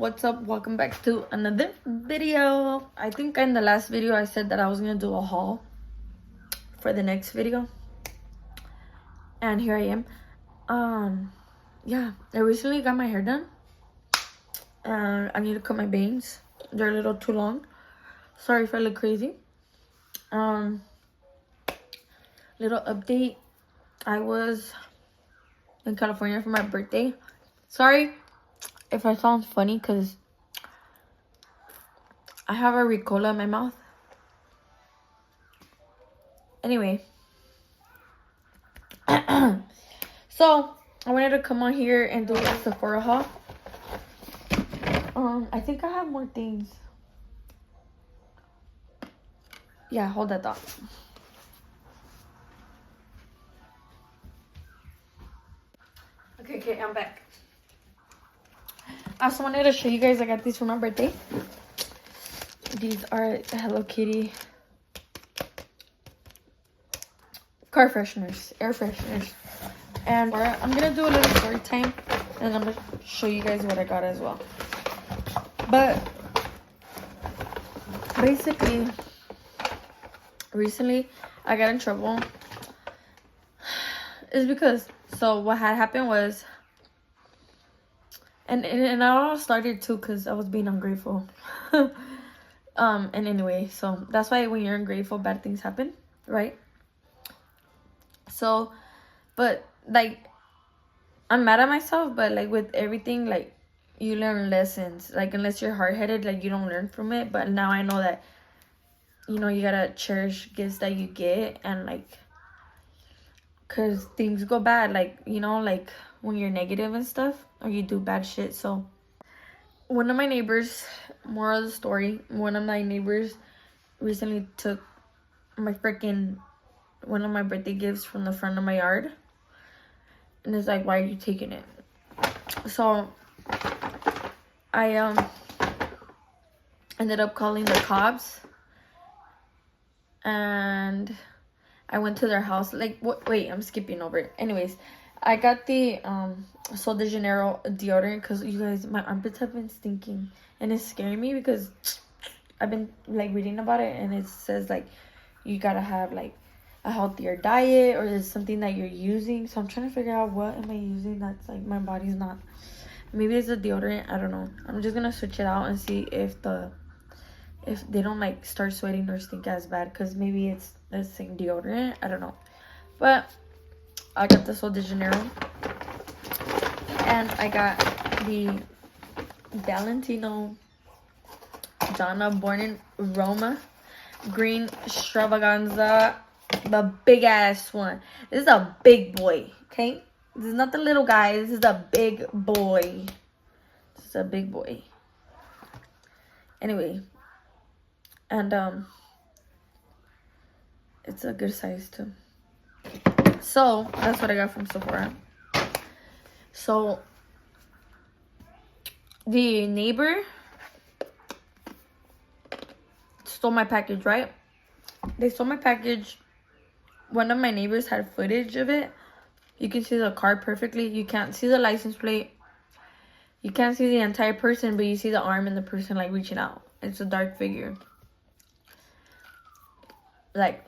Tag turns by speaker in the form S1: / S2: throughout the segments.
S1: what's up? Welcome back to another video. I think in the last video I said that I was gonna do a haul for the next video, and here I am. Yeah, I recently got my hair done, and I need to cut my bangs. They're a little too long. Sorry if I look crazy. Little update. I was in California for my birthday. Sorry if I sound funny because I have a Ricola in my mouth. Anyway. So, I wanted to come on here and do a Sephora haul. I think I have more things. Yeah, hold that thought. Okay, I'm back. I also wanted to show you guys, I got these for my birthday. These are Hello Kitty car fresheners, air fresheners. And I'm gonna do a little story time, and I'm gonna show you guys what I got as well. But basically, recently I got in trouble. It's because, so what had happened was, and it all started too because I was being ungrateful. And anyway, so that's why when you're ungrateful, bad things happen, right? So, but like, I'm mad at myself, but like with everything, like, you learn lessons. Like, unless you're hard-headed, like, you don't learn from it. But now I know that, you know, you gotta cherish gifts that you get, and like, because things go bad, like, you know, like when you're negative and stuff, or you do bad shit. So one of my neighbors, more of the story, one of my neighbors recently took one of my birthday gifts from the front of my yard, and it's like, why are you taking it? So I ended up calling the cops, and I went to their house. Like, wait, I'm skipping over it. Anyways, I got the Sol de Janeiro deodorant because, you guys, my armpits have been stinking, and it's scaring me because I've been like reading about it, and it says like you gotta have like a healthier diet, or there's something that you're using. So I'm trying to figure out what am I using that's like my body's not. Maybe it's a deodorant, I don't know. I'm just gonna switch it out and see if they don't like start sweating or stink as bad, because maybe it's the same deodorant, I don't know. But I got the Sol de Janeiro, and I got the Valentino Donna Born in Roma Green Extravaganza, the big ass one. This is a big boy, okay? This is not the little guy, this is a big boy. This is a big boy. Anyway, and it's a good size too. So that's what I got from Sephora. So the neighbor stole my package, right? They stole my package. One of my neighbors had footage of it. You can see the car perfectly. You can't see the license plate. You can't see the entire person, but you see the arm and the person like reaching out. It's a dark figure. Like,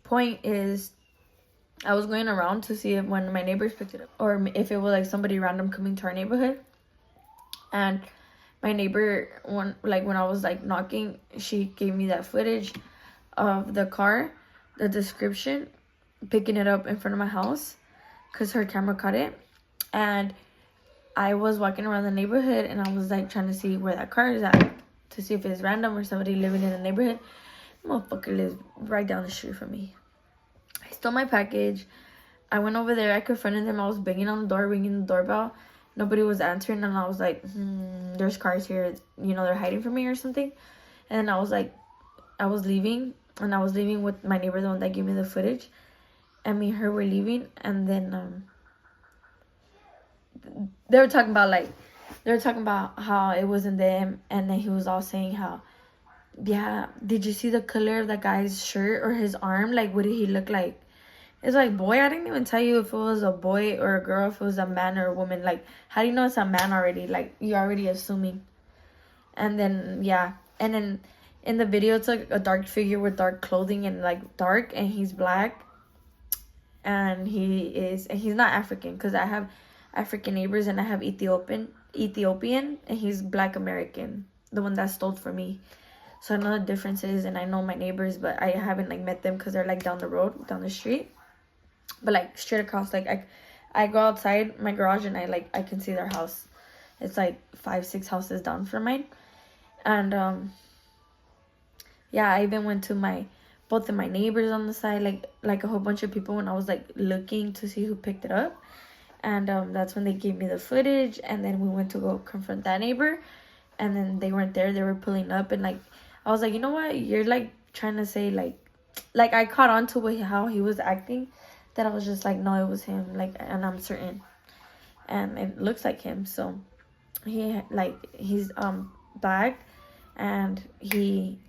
S1: point is, I was going around to see if one of my neighbors picked it up, or if it was like somebody random coming to our neighborhood. And my neighbor, when I was like knocking, she gave me that footage of the car, the description, picking it up in front of my house, because her camera caught it. And I was walking around the neighborhood, and I was like trying to see where that car is at, to see if it's random or somebody living in the neighborhood. Motherfucker lives right down the street from me. I stole my package. I went over there. I confronted them. I was banging on the door, ringing the doorbell. Nobody was answering, and I was like, there's cars here. You know, they're hiding from me or something. And I was like, I was leaving, and I was leaving with my neighbor, the one that gave me the footage. And me and her were leaving, and then they were talking about how it wasn't them, and then he was all saying how, yeah, did you see the color of the guy's shirt or his arm? Like, what did he look like? It's like, boy, I didn't even tell you if it was a boy or a girl, if it was a man or a woman. Like, how do you know it's a man already? Like, you're already assuming. And then, yeah. And then in the video, it's like a dark figure with dark clothing and like dark, and he's black. And he's not African, because I have African neighbors and I have Ethiopian, and he's Black American, the one that stole from me. So I know the differences, and I know my neighbors, but I haven't like met them because they're like down the road, down the street. But like straight across, like I go outside my garage and I can see their house. It's like 5-6 houses down from mine. And yeah, I even went to both of my neighbors on the side, like a whole bunch of people, when I was like looking to see who picked it up. And that's when they gave me the footage, and then we went to go confront that neighbor, and then they weren't there. They were pulling up, and like I was like, you know what, you're like trying to say like I caught on to how he was acting, that I was just like, no, it was him, like, and I'm certain, and it looks like him. So he's black, and he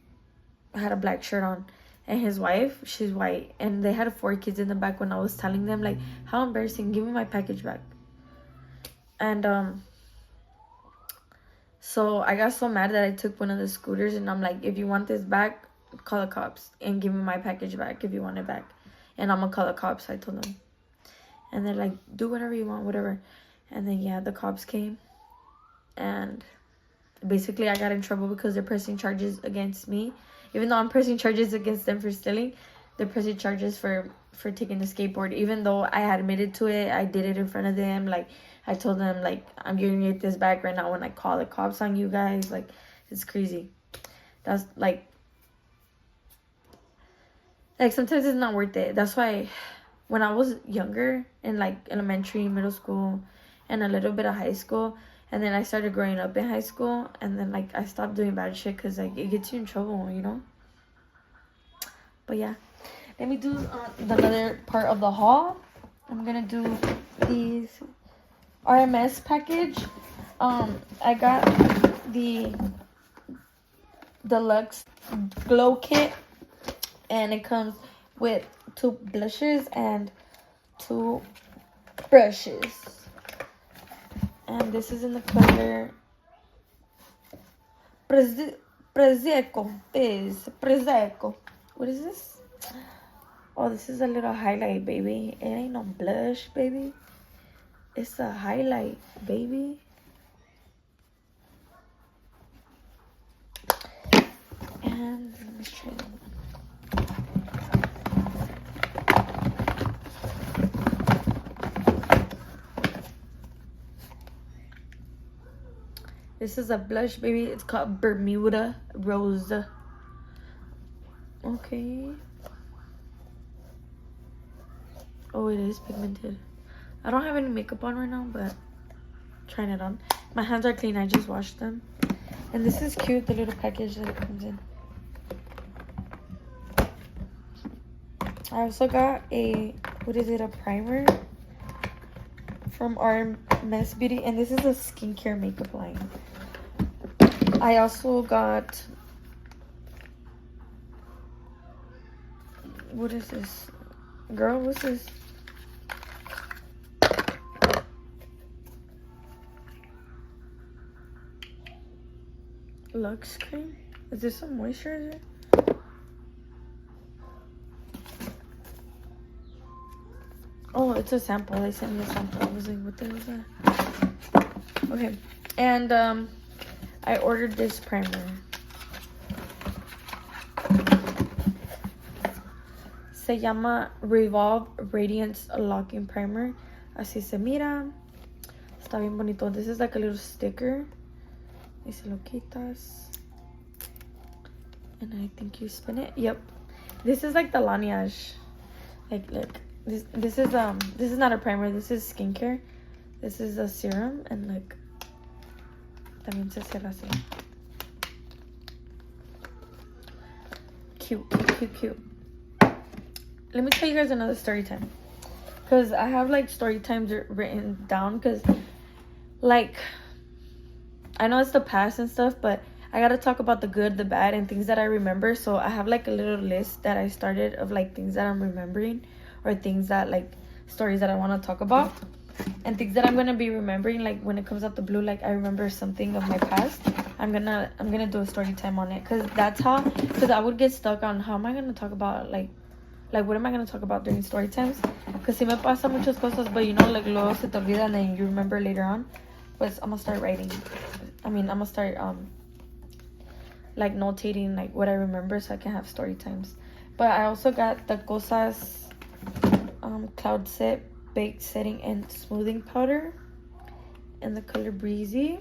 S1: had a black shirt on, and his wife, she's white, and they had 4 kids in the back. When I was telling them, like, how embarrassing, give me my package back. And so I got so mad that I took one of the scooters, and I'm like, if you want this back, call the cops and give me my package back if you want it back, and I'm gonna call the cops, I told them. And they're like, do whatever you want, whatever. And then yeah, the cops came, and basically I got in trouble because they're pressing charges against me. Even though I'm pressing charges against them for stealing, they're pressing charges for taking the skateboard. Even though I had admitted to it, I did it in front of them. Like, I told them, like, I'm giving you this back right now when I call the cops on you guys. Like, it's crazy. That's, like sometimes it's not worth it. That's why when I was younger, in, like, elementary, middle school, and a little bit of high school, and then I started growing up in high school, and then, like, I stopped doing bad shit because, like, it gets you in trouble, you know? But, yeah. Let me do the other part of the haul. I'm going to do these RMS package. I got the deluxe glow kit, and it comes with 2 blushes and 2 brushes. And this is in the color Prosecco. What is this? Oh, this is a little highlight, baby. It ain't no blush, baby. It's a highlight, baby. And let me try that. This is a blush, baby. It's called Bermuda Rose. Okay. Oh, it is pigmented. I don't have any makeup on right now, but trying it on. My hands are clean. I just washed them. And this is cute, the little package that it comes in. I also got a primer from RMS Beauty, and this is a skincare makeup line. I also got, what is this? Girl, what's this? Lux cream? Is this some moisturizer? Oh, it's a sample. They sent me a sample. I was like, what the hell is that? Okay. And I ordered this primer. Se llama Revolve Radiance Locking Primer. Así se mira. Está bien bonito. This is like a little sticker. Y se lo quitas. And I think you spin it. Yep. This is like the Laneige. Like, look. This is not a primer. This is skincare. This is a serum, and like, también se cierra así. Cute, cute, cute. Let me tell you guys another story time, because I have like story times written down, because like, I know it's the past and stuff, but I gotta talk about the good, the bad, and things that I remember. So I have like a little list that I started of like things that I'm remembering, or things that like stories that I want to talk about, and things that I'm gonna be remembering, like when it comes out the blue, like I remember something of my past. I'm gonna do a story time on it, because I would get stuck on how am I gonna talk about like what am I gonna talk about during story times, because si me pasa muchas cosas, but you know, like luego se te olvida and then you remember later on. But I'm gonna start writing. I'm gonna start like notating like what I remember so I can have story times. But I also got the Cosas Cloud Set Baked Setting and Smoothing Powder in the color Breezy.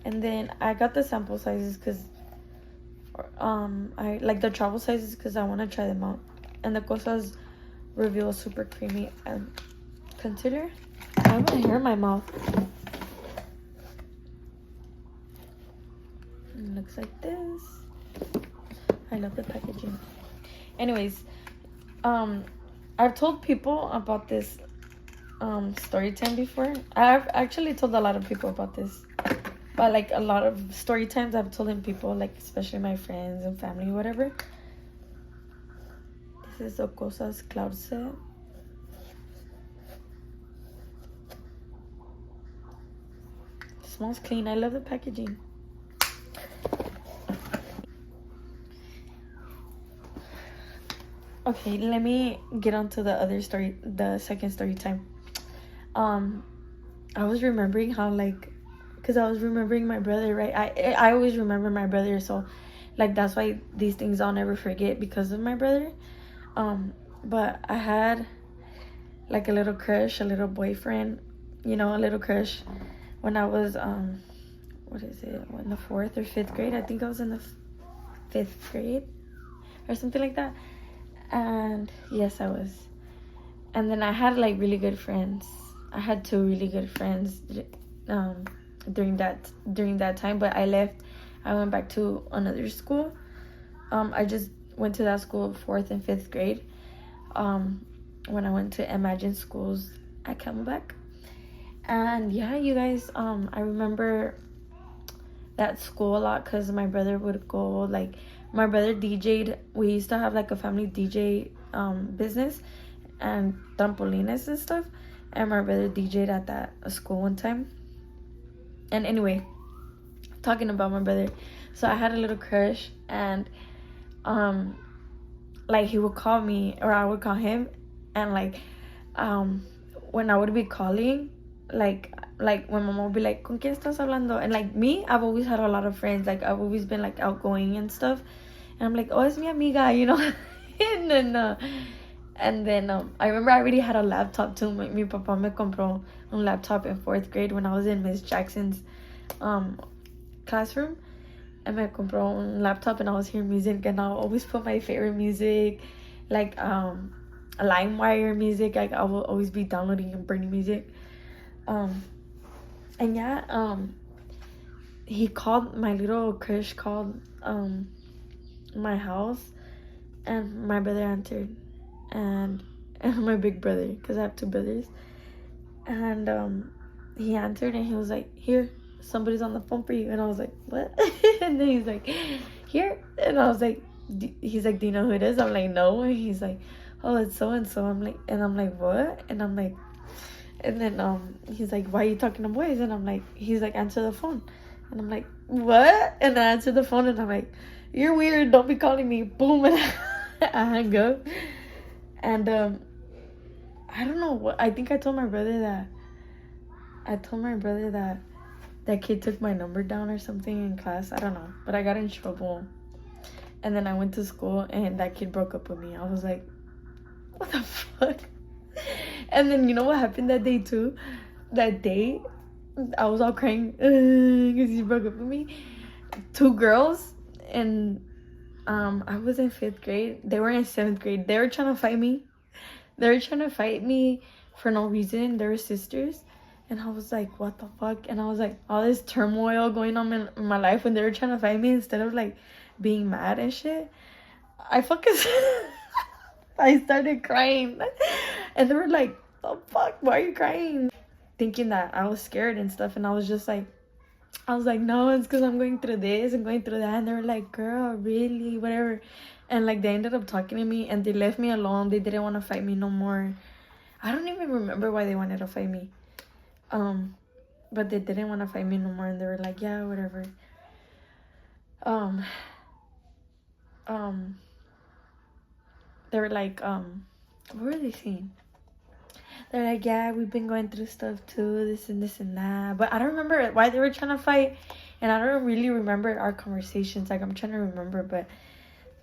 S1: And then I got the sample sizes because I like the travel sizes because I want to try them out. And the Cosas Reveal Super Creamy and Consider. I have a hair in my mouth. It looks like this. I love the packaging. Anyways, I've told people about this story time before. I've actually told a lot of people about this, but like a lot of story times I've told them people, like especially my friends and family, whatever. This is the Cosas Cloud Set. It smells clean. I love the packaging. Okay, let me get on to the second story time. I was remembering how because I was remembering my brother, right? I always remember my brother, so like that's why these things I'll never forget because of my brother. But I had like a little crush, a little boyfriend, a little crush when I was in the 4th or 5th grade. I think I was in the 5th grade or something like that. And yes, I was. And then I had like really good friends. I had 2 really good friends during that time, but I left. I went back to another school. I just went to that school 4th and 5th grade. When I went to Imagine Schools at Camelback. And yeah, you guys, I remember that school a lot because my brother would go, like, my brother DJ'd. We used to have like a family DJ business and trampolines and stuff, and my brother DJ'd at that school one time. And anyway, talking about my brother, so I had a little crush, and like he would call me or I would call him, and like when I would be calling, like when mama would be like, ¿con quién estás hablando? And like me, I've always had a lot of friends. Like I've always been like outgoing and stuff. And I'm like, oh, es mi amiga, and then I remember I already had a laptop too. Mi papá me compró un laptop in 4th grade when I was in Miss Jackson's classroom. And me compró un laptop and I was hearing music, and I'll always put my favorite music, like LimeWire music. Like I will always be downloading and burning music. And yeah, he called, my little crush called my house, and my brother answered, and my big brother, because I have 2 brothers, and he answered and he was like, here, somebody's on the phone for you. And I was like, what? And then he's like, here. And I was like, he's like, do you know who it is? I'm like, no. And he's like, oh, it's so and so. I'm like, what? And I'm like, and then he's like, why are you talking to boys? And I'm like, he's like, answer the phone. And I'm like, what? And I answered the phone, and I'm like, you're weird, don't be calling me. Boom. And I hung up. And I don't know what, I think I told my brother that that kid took my number down or something in class. I don't know, but I got in trouble. And then I went to school and that kid broke up with me. I was like, what the fuck? And then you know what happened that day too? That day, I was all crying because he broke up with me. 2 girls, and I was in 5th grade. They were in 7th grade. They were trying to fight me. They were trying to fight me for no reason. They were sisters. And I was like, what the fuck? And I was like, all this turmoil going on in my life when they were trying to fight me, instead of like being mad and shit, I fucking I started crying. And they were like, the fuck, why are you crying? Thinking that I was scared and stuff. And I was just like, I was like, no, it's because I'm going through this and going through that. And they were like, girl, really, whatever. And like they ended up talking to me and they left me alone. They didn't want to fight me no more. I don't even remember why they wanted to fight me. But they didn't want to fight me no more. And they were like, yeah, whatever. They were like, what were they saying? They're like, yeah, we've been going through stuff too, this and this and that. But I don't remember why they were trying to fight. And I don't really remember our conversations. Like, I'm trying to remember. But,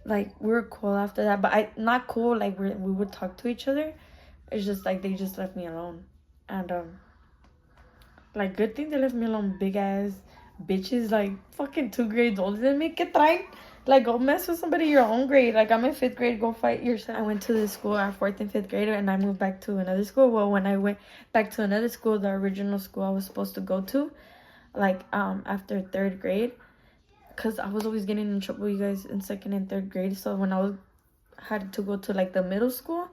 S1: like, we were cool after that. But not cool, like, we would talk to each other. It's just, like, they just left me alone. And, like, good thing they left me alone. Big-ass bitches, like, fucking 2 grades older than me. ¿Qué traen? Like, go mess with somebody your own grade. Like, I'm in 5th grade. Go fight yourself. I went to this school at 4th and 5th grade, and I moved back to another school. Well, when I went back to another school, the original school I was supposed to go to, like, after 3rd grade, because I was always getting in trouble, you guys, in 2nd and 3rd grade. So when I had to go to, like, the middle school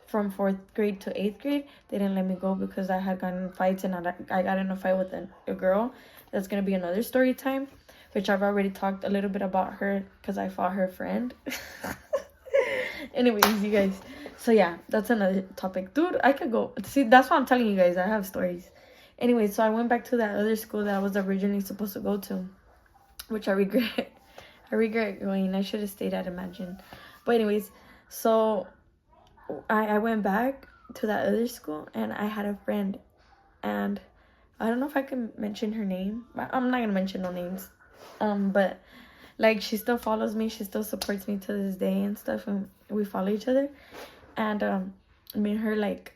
S1: from 4th grade to 8th grade, they didn't let me go because I had gotten in fights, and I got in a fight with a girl. That's going to be another story time, which I've already talked a little bit about her because I fought her friend. Anyways, you guys. So, yeah, that's another topic. Dude, I could go. See, that's what I'm telling you guys. I have stories. Anyways, so I went back to that other school that I was originally supposed to go to, which I regret. I regret going. I should have stayed at Imagine. But anyways, so I went back to that other school, and I had a friend. And I don't know if I can mention her name. I'm not going to mention no names. But like she still follows me, she still supports me to this day and stuff, and we follow each other. And me and her like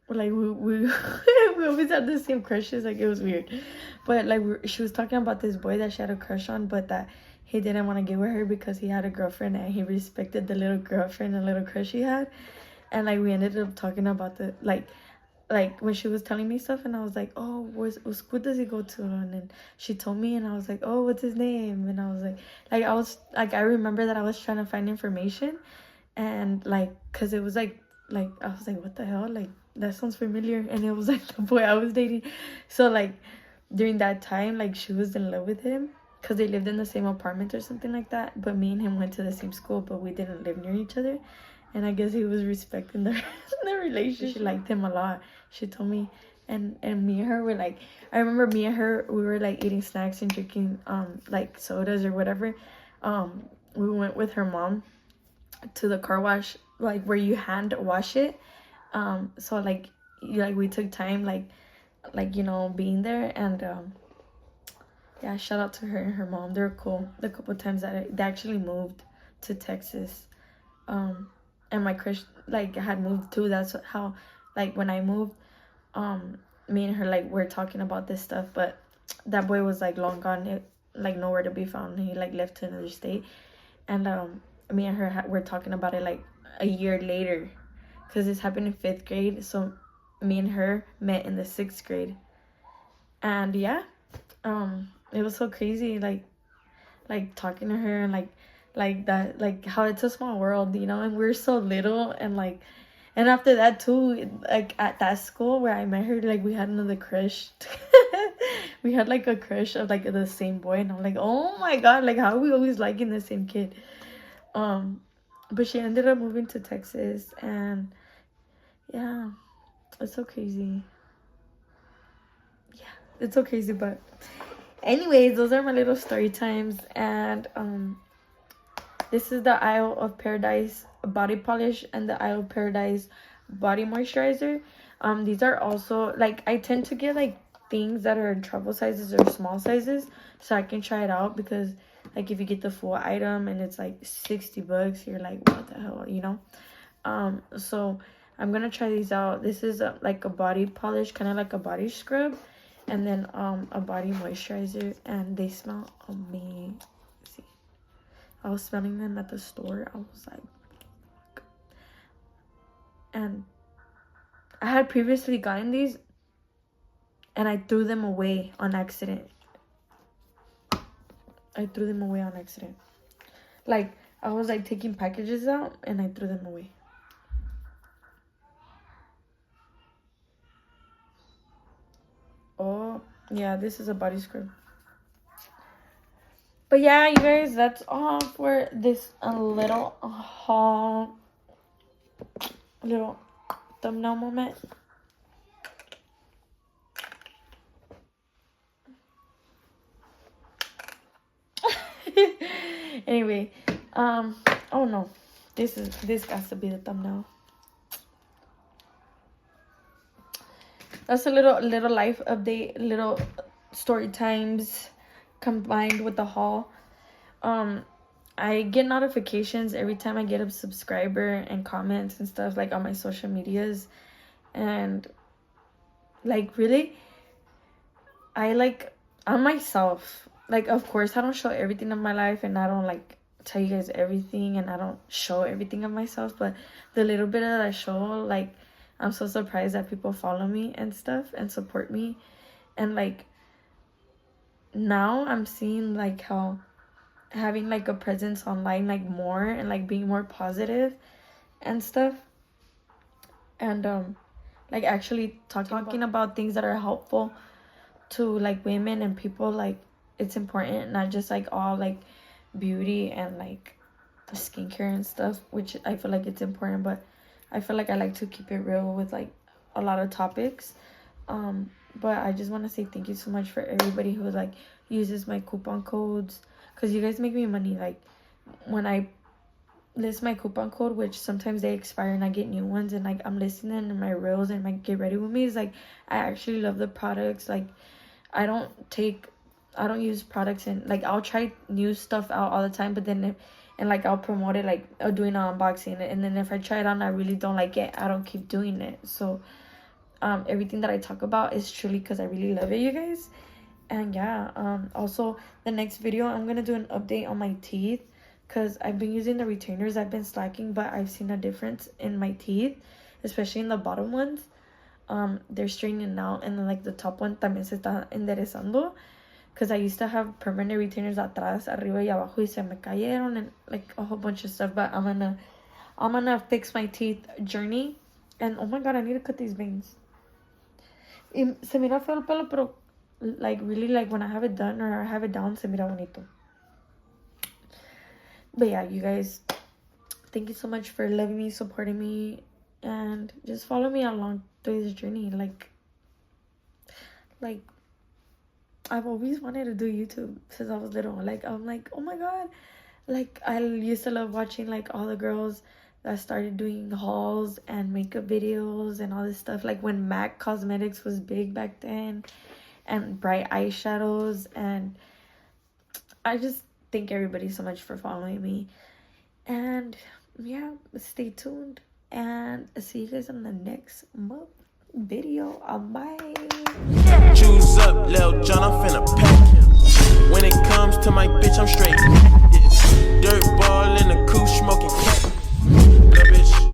S1: we we always had the same crushes. Like, it was weird, but like she was talking about this boy that she had a crush on, but that he didn't want to get with her because he had a girlfriend, and he respected the little girlfriend and little crush he had. And like we ended up talking about the like when she was telling me stuff, and I was like, oh, what school does he go to? And then she told me, and I was like, oh, what's his name? And I was like I remember that I was trying to find information, and like because it was like I was like, what the hell, like that sounds familiar. And it was like the boy I was dating. So like during that time, like she was in love with him because they lived in the same apartment or something like that, but me and him went to the same school, but we didn't live near each other. And I guess he was respecting the relationship. She liked him a lot. She told me, and me and her were like, I remember me and her, we were like eating snacks and drinking like sodas or whatever. We went with her mom to the car wash, like where you hand wash it. So like we took time like you know, being there. And yeah, shout out to her and her mom. They were cool. The couple times that they actually moved to Texas. And my crush like had moved too. That's how like when I moved, me and her like were talking about this stuff, but that boy was like long gone, like nowhere to be found. He like left to another state. And me and her were talking about it like a year later, because this happened in 5th grade. So me and her met in the 6th grade. And yeah, it was so crazy, like talking to her, and like that, like how it's a small world, you know. And we're so little, and like, and after that too, like at that school where I met her, like we had another crush. We had like a crush of like the same boy, and I'm like, oh my god, like how are we always liking the same kid? But she ended up moving to Texas, and yeah, it's so crazy. Yeah, it's so crazy. But anyways, those are my little story times. And this is the Isle of Paradise body polish and the Isle of Paradise body moisturizer. These are also like, I tend to get like things that are in travel sizes or small sizes so I can try it out, because like if you get the full item and it's like $60, you're like, what the hell, you know? So I'm gonna try these out. This is like a body polish, kind of like a body scrub, and then a body moisturizer, and they smell amazing. I was smelling them at the store. I was like, and I had previously gotten these and I threw them away on accident. Like, I was like taking packages out and I threw them away. Oh Yeah, this is a body scrub. But yeah, you guys, that's all for this little haul, little thumbnail moment. Anyway, oh no, this has to be the thumbnail. That's a little life update, little story times combined with the haul. I get notifications every time I get a subscriber and comments and stuff, like on my social medias, and like really, I'm myself. Like, of course, I don't show everything of my life, and I don't like tell you guys everything, and I don't show everything of myself, but the little bit that I show, like, I'm so surprised that people follow me and stuff and support me. And like now I'm seeing like how having like a presence online, like more, and like being more positive and stuff, and like actually talking about things that are helpful to like women and people, like it's important, not just like all like beauty and like skincare and stuff, which I feel like it's important, but I feel like I like to keep it real with like a lot of topics. But I just want to say thank you so much for everybody who like uses my coupon codes, because you guys make me money. Like when I list my coupon code, which sometimes they expire and I get new ones, and like I'm listing them in my reels and my Get Ready With Me, is like I actually love the products. Like I don't use products, and like I'll try new stuff out all the time, but then like I'll promote it, like I'll doing an unboxing, and then if I try it on, I really don't like it, I don't keep doing it. So everything that I talk about is truly because I really love it, you guys. And yeah, also the next video I'm gonna do an update on my teeth, because I've been using the retainers. I've been slacking, but I've seen a difference in my teeth, especially in the bottom ones. They're straightening out, and then like the top one también se está enderezando, because I used to have permanent retainers atrás, arriba y abajo, y se me cayeron, and like a whole bunch of stuff. But I'm gonna fix my teeth journey. And oh my god, I need to cut these bangs. Se mira feo el pelo, pero like really, like when I have it done or I have it down, se mira bonito. But yeah, you guys, thank you so much for loving me, supporting me, and just follow me along through this journey. Like I've always wanted to do YouTube since I was little. Like I'm like, oh my god, like I used to love watching like all the girls that started doing hauls and makeup videos and all this stuff, like when MAC Cosmetics was big back then, and bright eyeshadows. And I just thank everybody so much for following me. And yeah, stay tuned, and see you guys on the next video. Bye.
S2: Choose up, Lil John, I'm finna pack. When it comes to my bitch, I'm straight